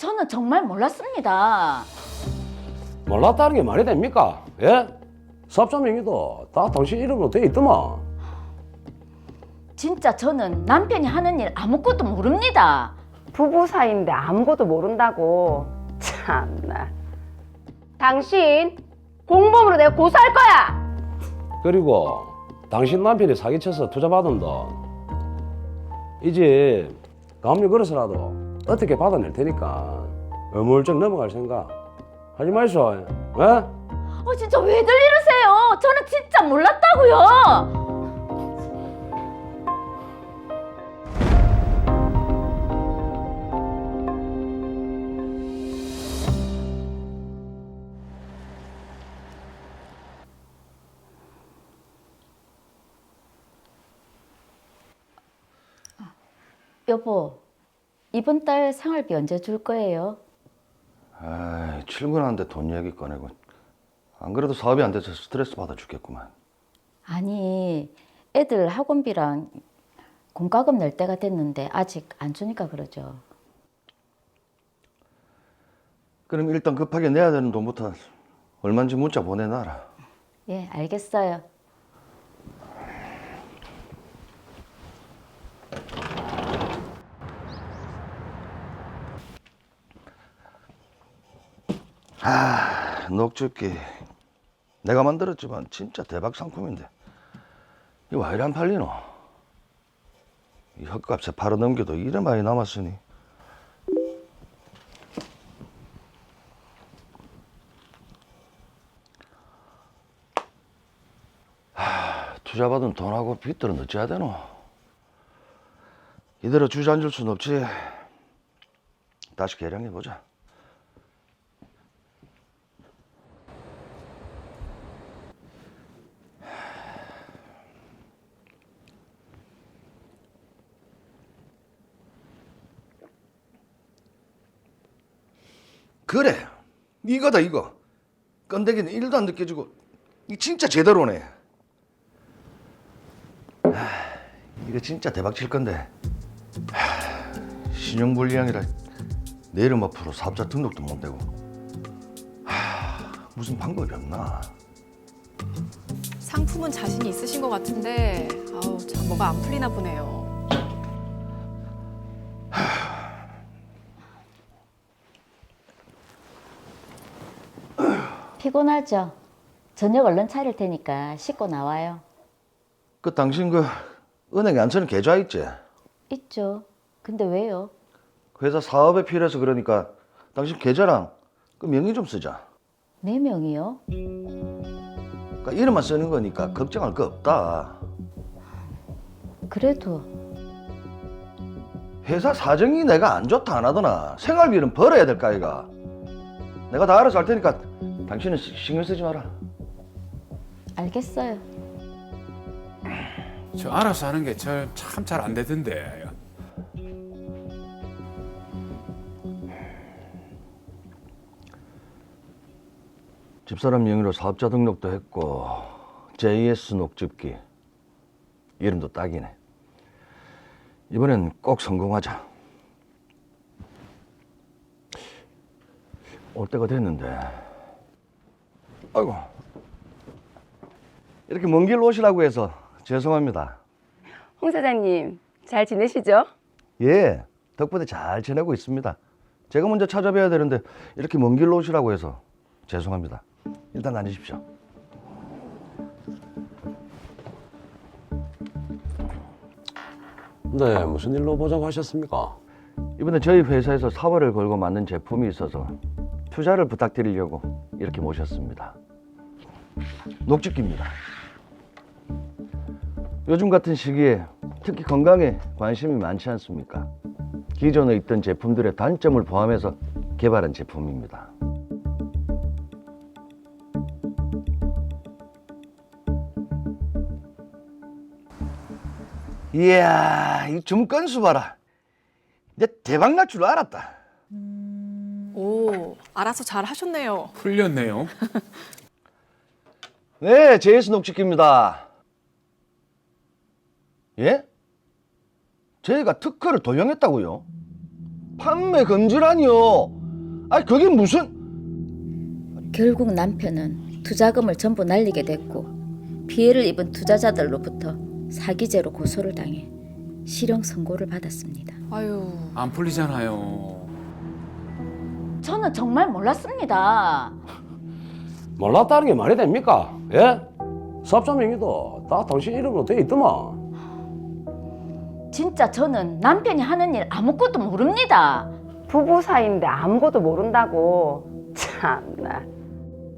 저는 정말 몰랐습니다. 몰랐다는 게 말이 됩니까? 예? 사업자 명의도 다 당신 이름으로 돼 있더만. 진짜 저는 남편이 하는 일 아무것도 모릅니다. 부부 사이인데 아무것도 모른다고. 참나. 당신 공범으로 내가 고소할 거야. 그리고 당신 남편이 사기쳐서 투자받은 돈 이제 가압류 걸어서라도 어떻게 받아낼 테니까 어물쩍 넘어갈 생각 하지 마이소. 예? 진짜 왜들 이러세요? 저는 진짜 몰랐다고요. 여보, 이번 달 생활비 언제 줄 거예요? 아이, 출근하는데 돈 얘기 꺼내고. 안 그래도 사업이 안 돼서 스트레스 받아 죽겠구만. 아니, 애들 학원비랑 공과금 낼 때가 됐는데 아직 안 주니까 그러죠. 그럼 일단 급하게 내야 되는 돈부터 얼마인지 문자 보내놔라. 예, 알겠어요. 녹즙기 내가 만들었지만 진짜 대박 상품인데 이거 왜 이리 안 팔리노? 이 헛값에 팔아 넘겨도 이래 많이 남았으니. 투자받은 돈하고 빚들은 어찌해야 되노? 이대로 주저앉을 순 없지. 다시 계량해보자. 그래, 이거다 이거. 건더기는 1도 안 느껴지고 이 진짜 제대로네. 이거 진짜 대박 칠 건데 신용불량이라 내 이름 앞으로 사업자 등록도 못 되고. 무슨 방법이 없나? 상품은 자신이 있으신 것 같은데 아우 참 뭐가 안 풀리나 보네요. 피곤하죠? 저녁 얼른 차릴 테니까 씻고 나와요. 그 당신 그 은행에 안 쓰는 계좌 있지? 있죠. 근데 왜요? 회사 사업에 필요해서 그러니까 당신 계좌랑 그 명의 좀 쓰자. 네 명이요? 그러니까 이름만 쓰는 거니까 걱정할 거 없다. 그래도 회사 사정이 내가 안 좋다 안 하더나 생활비는 벌어야 될 거 아이가. 내가 다 알아서 할 테니까 당신은 신경 쓰지 마라. 알겠어요. 저 알아서 하는 게 참 잘 안 되던데. 집사람 명의로 사업자 등록도 했고 JS 녹즙기 이름도 딱이네. 이번엔 꼭 성공하자. 올 때가 됐는데. 아이고, 이렇게 먼 길 오시라고 해서 죄송합니다. 홍 사장님 잘 지내시죠? 예, 덕분에 잘 지내고 있습니다. 제가 먼저 찾아뵈야 되는데 이렇게 먼 길로 오시라고 해서 죄송합니다. 일단 앉으십시오. 네, 무슨 일로 보자고 하셨습니까? 이번에 저희 회사에서 사활을 걸고 만든 제품이 있어서 투자를 부탁드리려고 이렇게 모셨습니다. 녹즙기입니다. 요즘 같은 시기에 특히 건강에 관심이 많지 않습니까? 기존에 있던 제품들의 단점을 포함해서 개발한 제품입니다. 이야, 이 줌 건수 봐라. 이제 대박 날 줄 알았다. 오 알아서 잘 하셨네요. 풀렸네요. 네, JS 녹즙기입니다. 예? 저희가 특허를 도용했다고요? 판매 금지라니요. 아니 그게 무슨? 결국 남편은 투자금을 전부 날리게 됐고 피해를 입은 투자자들로부터 사기죄로 고소를 당해 실형 선고를 받았습니다. 아유. 안 풀리잖아요. 저는 정말 몰랐습니다. 몰랐다는 게 말이 됩니까? 예? 사업자 명의도 다 당신 이름으로 돼 있더만. 진짜 저는 남편이 하는 일 아무것도 모릅니다. 부부 사이인데 아무것도 모른다고. 참나.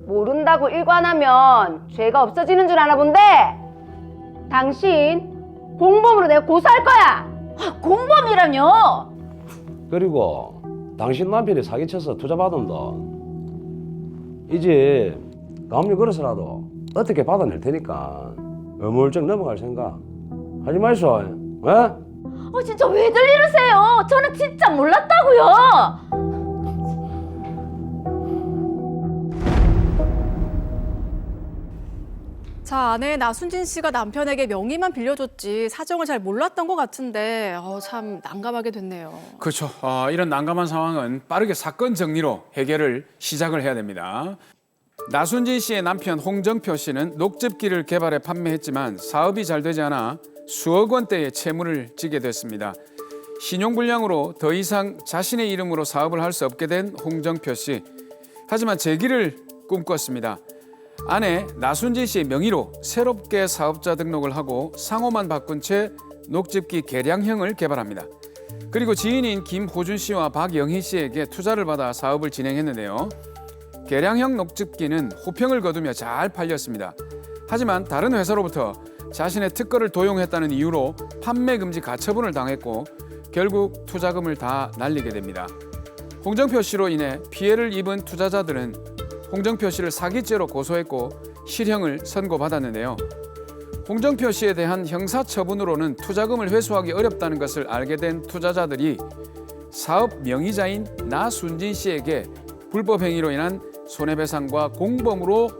모른다고 일관하면 죄가 없어지는 줄 아나 본데. 당신 공범으로 내가 고소할 거야. 공범이라뇨? 그리고 당신 남편이 사기쳐서 투자받은 돈 이제 가압류 걸어서라도 어떻게 받아낼 테니까 어물쩍 넘어갈 생각 하지 마이소. 예? 진짜 왜들 이러세요? 저는 진짜 몰랐다고요. 자, 아내 나순진 씨가 남편에게 명의만 빌려줬지 사정을 잘 몰랐던 것 같은데 참 난감하게 됐네요. 그렇죠. 이런 난감한 상황은 빠르게 사건 정리로 해결을 시작을 해야 됩니다. 나순진 씨의 남편 홍정표 씨는 녹즙기를 개발해 판매했지만 사업이 잘 되지 않아 수억 원대의 채무를 지게 됐습니다. 신용불량으로 더 이상 자신의 이름으로 사업을 할 수 없게 된 홍정표 씨. 하지만 재기를 꿈꿨습니다. 아내 나순진 씨의 명의로 새롭게 사업자 등록을 하고 상호만 바꾼 채 녹즙기 계량형을 개발합니다. 그리고 지인인 김호준 씨와 박영희 씨에게 투자를 받아 사업을 진행했는데요. 계량형 녹즙기는 호평을 거두며 잘 팔렸습니다. 하지만 다른 회사로부터 자신의 특허를 도용했다는 이유로 판매 금지 가처분을 당했고 결국 투자금을 다 날리게 됩니다. 홍정표 씨로 인해 피해를 입은 투자자들은 홍정표 씨를 사기죄로 고소했고 실형을 선고받았는데요. 홍정표 씨에 대한 형사처분으로는 투자금을 회수하기 어렵다는 것을 알게 된 투자자들이 사업 명의자인 나순진 씨에게 불법 행위로 인한 손해배상과 공범으로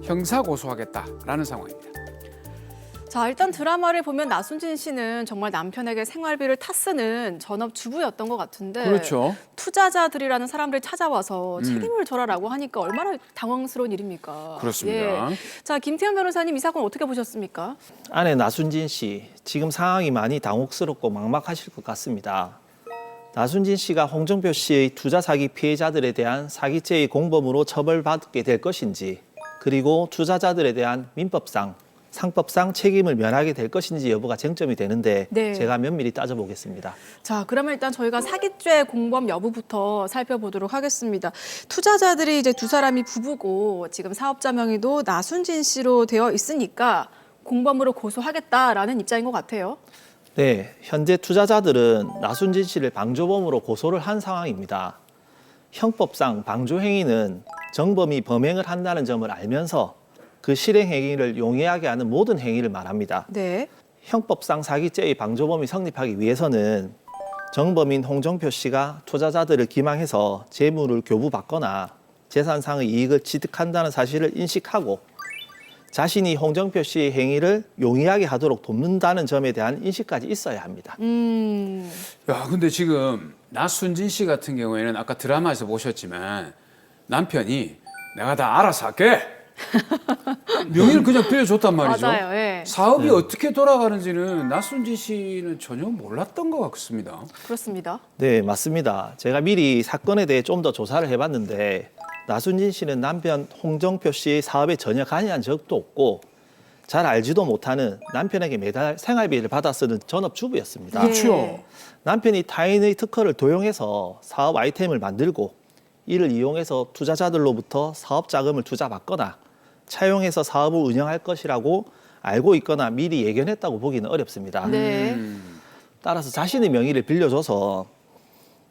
형사고소하겠다라는 상황입니다. 자, 일단 드라마를 보면 나순진 씨는 정말 남편에게 생활비를 타쓰는 전업주부였던 것 같은데 그렇죠. 투자자들이라는 사람들이 찾아와서 책임을 져라라고 하니까 얼마나 당황스러운 일입니까? 그렇습니다. 자, 김태현 변호사님 이 사건 어떻게 보셨습니까? 아내 나순진 씨, 지금 상황이 많이 당혹스럽고 막막하실 것 같습니다. 나순진 씨가 홍정표 씨의 투자 사기 피해자들에 대한 사기죄의 공범으로 처벌받게 될 것인지, 그리고 투자자들에 대한 민법상, 상법상 책임을 면하게 될 것인지 여부가 쟁점이 되는데 네. 제가 면밀히 따져보겠습니다. 자, 그러면 일단 저희가 사기죄 공범 여부부터 살펴보도록 하겠습니다. 투자자들이 이제 두 사람이 부부고 지금 사업자 명의도 나순진 씨로 되어 있으니까 공범으로 고소하겠다라는 입장인 것 같아요. 네, 현재 투자자들은 나순진 씨를 방조범으로 고소를 한 상황입니다. 형법상 방조 행위는 정범이 범행을 한다는 점을 알면서 그 실행 행위를 용이하게 하는 모든 행위를 말합니다. 네. 형법상 사기죄의 방조범이 성립하기 위해서는 정범인 홍정표 씨가 투자자들을 기망해서 재물을 교부받거나 재산상의 이익을 취득한다는 사실을 인식하고 자신이 홍정표 씨의 행위를 용이하게 하도록 돕는다는 점에 대한 인식까지 있어야 합니다. 야, 근데 지금 나순진 씨 같은 경우에는 아까 드라마에서 보셨지만 남편이 내가 다 알아서 할게. 명의를 그냥 빌려줬단 말이죠. 맞아요. 예. 사업이 어떻게 돌아가는지는 나순진 씨는 전혀 몰랐던 것 같습니다. 그렇습니다. 네, 맞습니다. 제가 미리 사건에 대해 좀 더 조사를 해봤는데 나순진 씨는 남편 홍정표 씨의 사업에 전혀 관여한 적도 없고 잘 알지도 못하는 남편에게 매달 생활비를 받아 쓰는 전업주부였습니다. 그렇죠. 남편이 타인의 특허를 도용해서 사업 아이템을 만들고 이를 이용해서 투자자들로부터 사업 자금을 투자받거나 차용해서 사업을 운영할 것이라고 알고 있거나 미리 예견했다고 보기는 어렵습니다. 네. 따라서 자신의 명의를 빌려줘서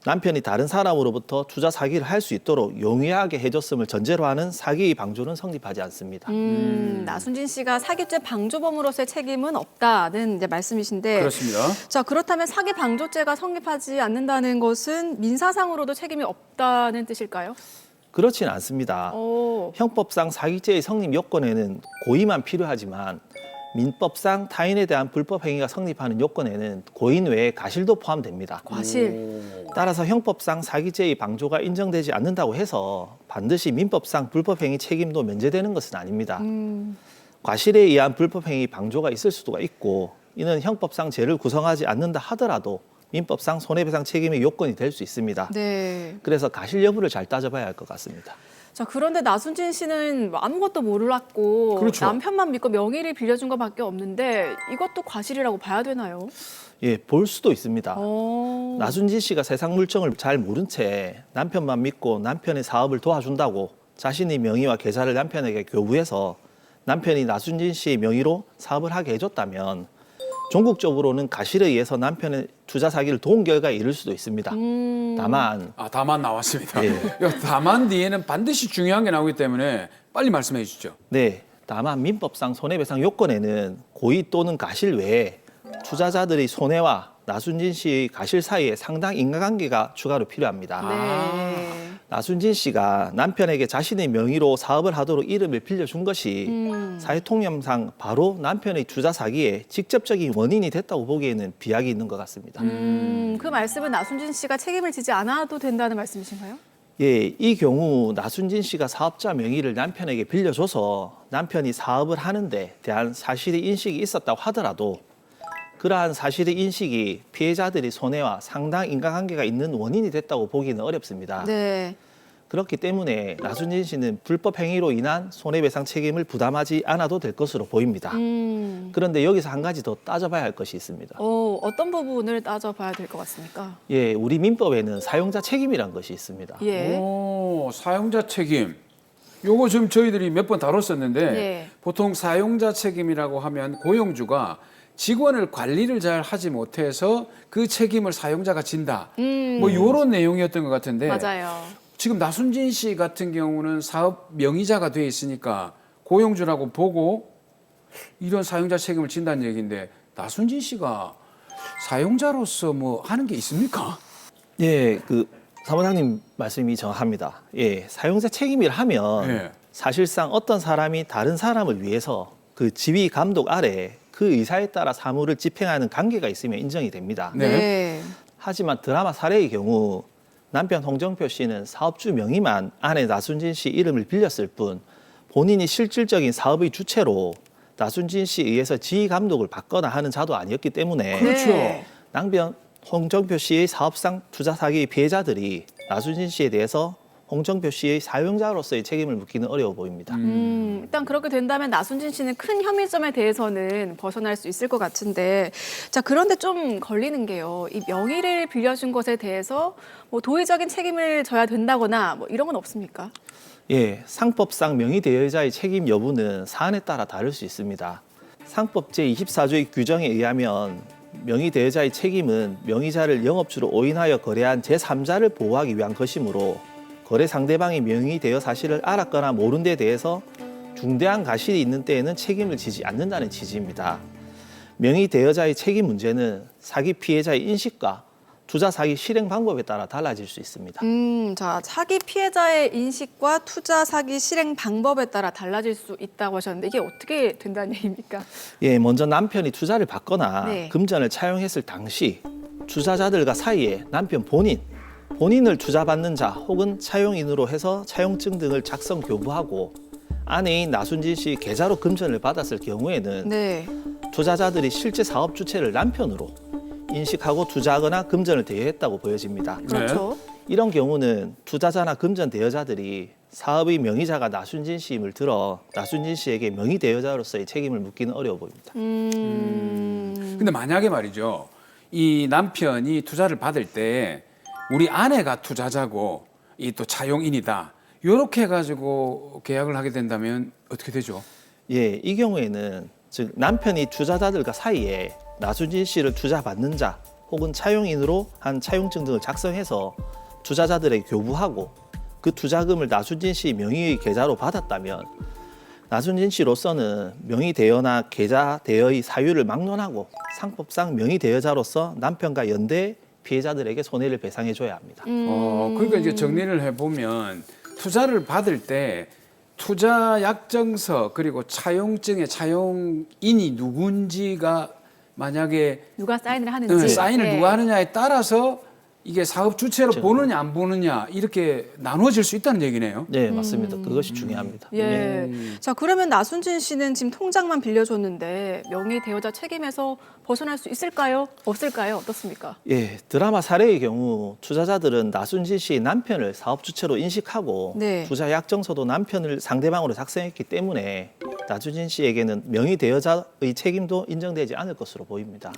남편이 다른 사람으로부터 투자 사기를 할 수 있도록 용이하게 해줬음을 전제로 하는 사기의 방조는 성립하지 않습니다. 나순진 씨가 사기죄 방조범으로서의 책임은 없다는 이제 말씀이신데 그렇습니다. 자, 그렇다면 사기 방조죄가 성립하지 않는다는 것은 민사상으로도 책임이 없다는 뜻일까요? 그렇지는 않습니다. 오. 형법상 사기죄의 성립 요건에는 고의만 필요하지만 민법상 타인에 대한 불법 행위가 성립하는 요건에는 고인 외에 가실도 포함됩니다. 과실. 따라서 형법상 사기죄의 방조가 인정되지 않는다고 해서 반드시 민법상 불법 행위 책임도 면제되는 것은 아닙니다. 과실에 의한 불법 행위 방조가 있을 수도 있고 이는 형법상 죄를 구성하지 않는다 하더라도 민법상 손해배상 책임의 요건이 될 수 있습니다. 네. 그래서 가실 여부를 잘 따져봐야 할 것 같습니다. 자, 그런데 나순진 씨는 뭐 아무것도 몰랐고 그렇죠. 남편만 믿고 명의를 빌려준 것밖에 없는데 이것도 과실이라고 봐야 되나요? 예, 볼 수도 있습니다. 어. 나순진 씨가 세상 물정을 잘 모른 채 남편만 믿고 남편의 사업을 도와준다고 자신의 명의와 계좌를 남편에게 교부해서 남편이 나순진 씨의 명의로 사업을 하게 해줬다면 종국적으로는 가실에 의해서 남편의 투자 사기를 도운 결과에 이를 수도 있습니다. 다만 다만 나왔습니다. 예. 이 다만 뒤에는 반드시 중요한 게 나오기 때문에 빨리 말씀해 주시죠. 네, 다만 민법상 손해배상 요건에는 고의 또는 가실 외에 투자자들의 손해와 나순진 씨의 가실 사이에 상당 인과관계가 추가로 필요합니다. 네. 나순진 씨가 남편에게 자신의 명의로 사업을 하도록 이름을 빌려준 것이 사회통념상 바로 남편의 투자 사기에 직접적인 원인이 됐다고 보기에는 비약이 있는 것 같습니다. 그 말씀은 나순진 씨가 책임을 지지 않아도 된다는 말씀이신가요? 예, 이 경우 나순진 씨가 사업자 명의를 남편에게 빌려줘서 남편이 사업을 하는 데 대한 사실의 인식이 있었다고 하더라도 그러한 사실의 인식이 피해자들의 손해와 상당 인과관계가 있는 원인이 됐다고 보기는 어렵습니다. 네. 그렇기 때문에 나순진 씨는 불법 행위로 인한 손해배상 책임을 부담하지 않아도 될 것으로 보입니다. 그런데 여기서 한 가지 더 따져봐야 할 것이 있습니다. 어떤 부분을 따져봐야 될 것 같습니까? 예, 우리 민법에는 사용자 책임이란 것이 있습니다. 예. 오, 사용자 책임. 요거 지금 저희들이 몇 번 다뤘었는데 예. 보통 사용자 책임이라고 하면 고용주가 직원을 관리를 잘 하지 못해서 그 책임을 사용자가 진다. 뭐 이런 내용이었던 것 같은데 맞아요. 지금 나순진 씨 같은 경우는 사업 명의자가 돼 있으니까 고용주라고 보고 이런 사용자 책임을 진다는 얘기인데 나순진 씨가 사용자로서 뭐 하는 게 있습니까? 예, 그 사무장님 말씀이 정확합니다. 예, 사용자 책임이라 하면 예. 사실상 어떤 사람이 다른 사람을 위해서 그 지휘 감독 아래 그 의사에 따라 사무를 집행하는 관계가 있으면 인정이 됩니다. 네. 하지만 드라마 사례의 경우 남편 홍정표 씨는 사업주 명의만 아내 나순진 씨 이름을 빌렸을 뿐 본인이 실질적인 사업의 주체로 나순진 씨에 의해서 지휘 감독을 받거나 하는 자도 아니었기 때문에 그렇죠. 네. 남편 홍정표 씨의 사업상 투자 사기의 피해자들이 나순진 씨에 대해서 홍정표 씨의 사용자로서의 책임을 묻기는 어려워 보입니다. 일단 그렇게 된다면 나순진 씨는 큰 혐의점에 대해서는 벗어날 수 있을 것 같은데, 자, 그런데 좀 걸리는 게요. 이 명의를 빌려준 것에 대해서 뭐 도의적인 책임을 져야 된다거나 뭐 이런 건 없습니까? 예, 상법상 명의 대여자의 책임 여부는 사안에 따라 다를 수 있습니다. 상법 제24조의 규정에 의하면 명의 대여자의 책임은 명의자를 영업주로 오인하여 거래한 제3자를 보호하기 위한 것이므로 거래 상대방이 명의 대여 사실을 알았거나 모른 데 대해서 중대한 가실이 있는 때에는 책임을 지지 않는다는 취지입니다. 명의 대여자의 책임 문제는 사기 피해자의 인식과 투자 사기 실행 방법에 따라 달라질 수 있습니다. 자, 사기 피해자의 인식과 투자 사기 실행 방법에 따라 달라질 수 있다고 하셨는데 이게 어떻게 된다는 얘기입니까? 예, 먼저 남편이 투자를 받거나 네. 금전을 차용했을 당시 투자자들과 사이에 남편 본인을 투자받는 자 혹은 차용인으로 해서 차용증 등을 작성 교부하고 아내인 나순진 씨 계좌로 금전을 받았을 경우에는 네. 투자자들이 실제 사업 주체를 남편으로 인식하고 투자하거나 금전을 대여했다고 보여집니다. 그렇죠. 이런 경우는 투자자나 금전 대여자들이 사업의 명의자가 나순진 씨임을 들어 나순진 씨에게 명의 대여자로서의 책임을 묻기는 어려워 보입니다. 근데 만약에 말이죠. 이 남편이 투자를 받을 때 우리 아내가 투자자고 이 또 차용인이다. 이렇게 해가지고 계약을 하게 된다면 어떻게 되죠? 예, 이 경우에는 즉 남편이 투자자들과 사이에 나순진 씨를 투자받는 자 혹은 차용인으로 한 차용증 등을 작성해서 투자자들에게 교부하고 그 투자금을 나순진 씨 명의의 계좌로 받았다면 나순진 씨로서는 명의 대여나 계좌 대여의 사유를 막론하고 상법상 명의 대여자로서 남편과 연대 피해자들에게 손해를 배상해 줘야 합니다. 그러니까 이제 정리를 해보면 투자를 받을 때 투자 약정서 그리고 차용증의 차용인이 누군지가 만약에 누가 사인을 하는지. 사인을 예. 누가 하느냐에 따라서 이게 사업 주체로 그렇죠. 보느냐 안 보느냐 이렇게 나눠질 수 있다는 얘기네요. 네, 맞습니다. 그것이 중요합니다. 예. 자, 그러면 나순진 씨는 지금 통장만 빌려줬는데 명의 대여자 책임에서 벗어날 수 있을까요? 없을까요? 어떻습니까? 예, 드라마 사례의 경우 투자자들은 나순진 씨의 남편을 사업 주체로 인식하고 네. 투자 약정서도 남편을 상대방으로 작성했기 때문에 나순진 씨에게는 명의 대여자의 책임도 인정되지 않을 것으로 보입니다.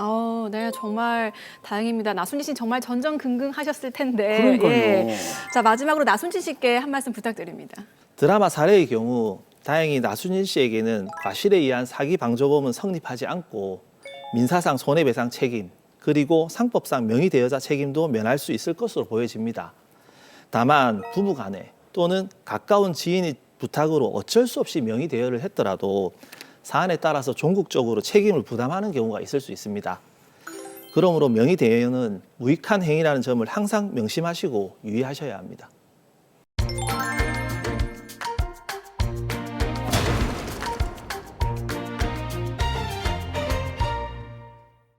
네, 정말 다행입니다. 나순진 씨 정말 전전긍긍하셨을 텐데. 그러니까요. 예. 자, 마지막으로 나순진 씨께 한 말씀 부탁드립니다. 드라마 사례의 경우 다행히 나순진 씨에게는 과실에 의한 사기 방조범은 성립하지 않고 민사상 손해배상 책임 그리고 상법상 명의 대여자 책임도 면할 수 있을 것으로 보여집니다. 다만 부부간에 또는 가까운 지인의 부탁으로 어쩔 수 없이 명의 대여를 했더라도 사안에 따라서 종국적으로 책임을 부담하는 경우가 있을 수 있습니다. 그러므로 명의 대여는 무익한 행위라는 점을 항상 명심하시고 유의하셔야 합니다.